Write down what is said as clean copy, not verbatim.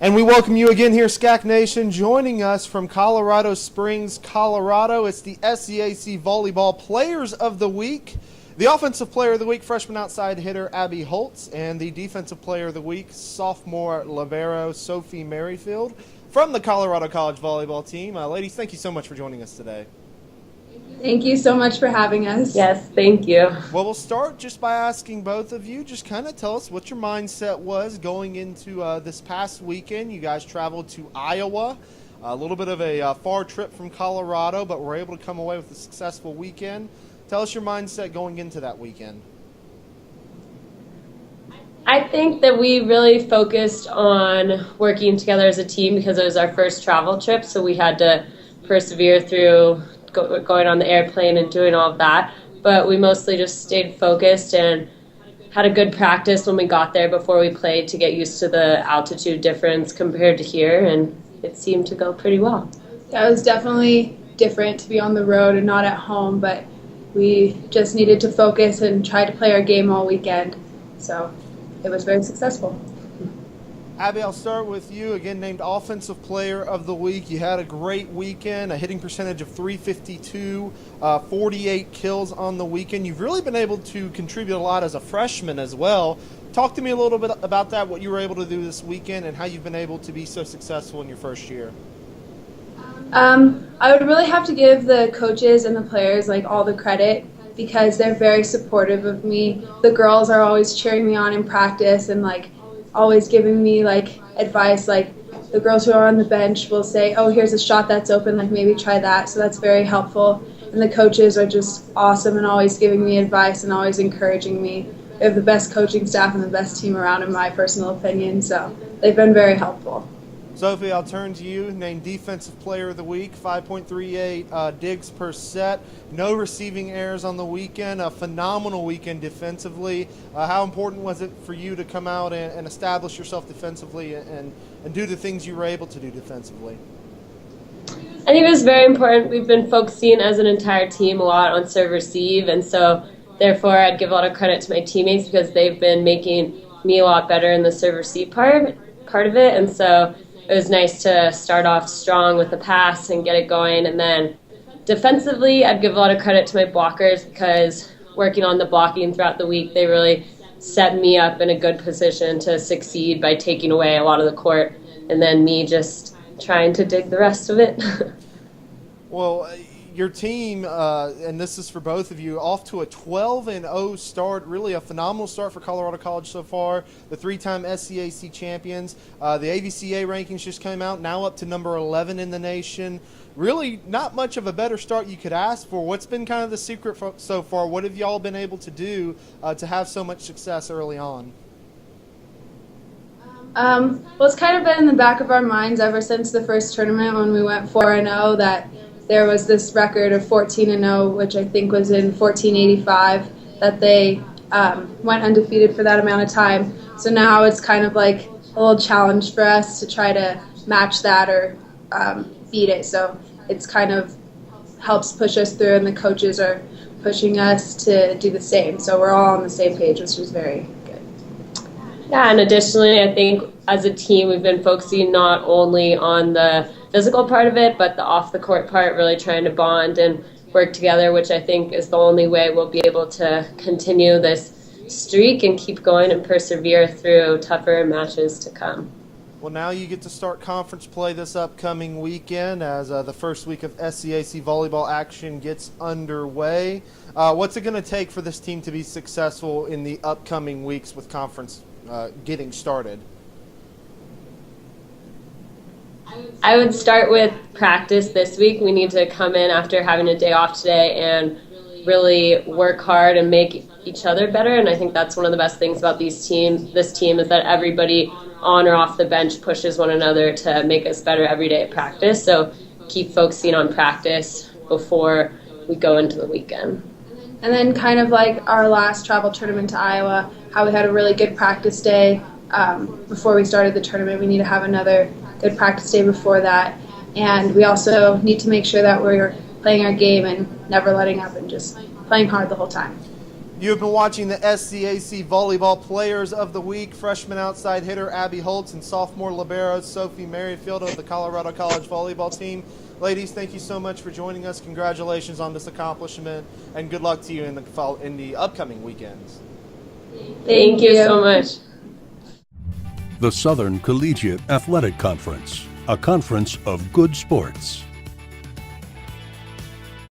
And we welcome you again here, SCAC Nation. Joining us from Colorado Springs, Colorado, it's the SCAC Volleyball Players of the Week. The Offensive Player of the Week, freshman outside hitter Abbe Holtze, and the Defensive Player of the Week, sophomore libero Sophie Merrifield from the Colorado College Volleyball team. Ladies, thank you so much for joining us today. Thank you so much for having us. Yes, thank you. Well, we'll start just by asking both of you, just kind of tell us what your mindset was going into this past weekend. You guys traveled to Iowa, a little bit of a far trip from Colorado, but were able to come away with a successful weekend. Tell us your mindset going into that weekend. I think that we really focused on working together as a team because it was our first travel trip, so we had to persevere through going on the airplane and doing all of that. But we mostly just stayed focused and had a good practice when we got there before we played to get used to the altitude difference compared to here, and it seemed to go pretty well. That was definitely different to be on the road and not at home, but we just needed to focus and try to play our game all weekend. So it was very successful. Abbe, I'll start with you. Again, named Offensive Player of the Week. You had a great weekend, a hitting percentage of .352, 48 kills on the weekend. You've really been able to contribute a lot as a freshman as well. Talk to me a little bit about that, what you were able to do this weekend, and how you've been able to be so successful in your first year. I would really have to give the coaches and the players all the credit because they're very supportive of me. The girls are always cheering me on in practice and always giving me advice. The girls who are on the bench will say, oh, here's a shot that's open, maybe try that. So that's very helpful. And the coaches are just awesome and always giving me advice and always encouraging me. We have the best coaching staff and the best team around, in my personal opinion, so they've been very helpful. Sophie, I'll turn to you. Named Defensive Player of the Week, 5.38 digs per set. No receiving errors on the weekend. A phenomenal weekend defensively. How important was it for you to come out and establish yourself defensively and do the things you were able to do defensively? I think it was very important. We've been focusing as an entire team a lot on serve-receive, and so therefore I'd give a lot of credit to my teammates because they've been making me a lot better in the serve-receive part of it, and so it was nice to start off strong with the pass and get it going. And then defensively, I'd give a lot of credit to my blockers because working on the blocking throughout the week, they really set me up in a good position to succeed by taking away a lot of the court and then me just trying to dig the rest of it. Well, your team, and this is for both of you, off to a 12-0 start, really a phenomenal start for Colorado College so far. The three-time SCAC champions. The AVCA rankings just came out, now up to number 11 in the nation. Really not much of a better start you could ask for. What's been kind of the secret so far? What have y'all been able to do to have so much success early on? Well, it's kind of been in the back of our minds ever since the first tournament when we went 4-0 that there was this record of 14-0, which I think was in 1485, that they went undefeated for that amount of time. So now it's kind of like a little challenge for us to try to match that or beat it. So it's kind of helps push us through, and the coaches are pushing us to do the same. So we're all on the same page, which is very good. Yeah, and additionally, I think as a team, we've been focusing not only on the physical part of it, but the off-the-court part, really trying to bond and work together, which I think is the only way we'll be able to continue this streak and keep going and persevere through tougher matches to come. Well, now you get to start conference play this upcoming weekend as the first week of SCAC volleyball action gets underway. What's it going to take for this team to be successful in the upcoming weeks with conference getting started? I would start with practice this week. We need to come in after having a day off today and really work hard and make each other better. And I think that's one of the best things about this team is that everybody on or off the bench pushes one another to make us better every day at practice. So keep focusing on practice before we go into the weekend. And then kind of like our last travel tournament to Iowa, how we had a really good practice day before we started the tournament. We need to have another good practice day before that. And we also need to make sure that we're playing our game and never letting up and just playing hard the whole time. You have been watching the SCAC Volleyball Players of the Week. Freshman outside hitter Abbe Holtze and sophomore libero Sophie Merrifield of the Colorado College volleyball team. Ladies, thank you so much for joining us. Congratulations on this accomplishment, and good luck to you in the upcoming weekends. Thank you so much. The Southern Collegiate Athletic Conference, a conference of good sports.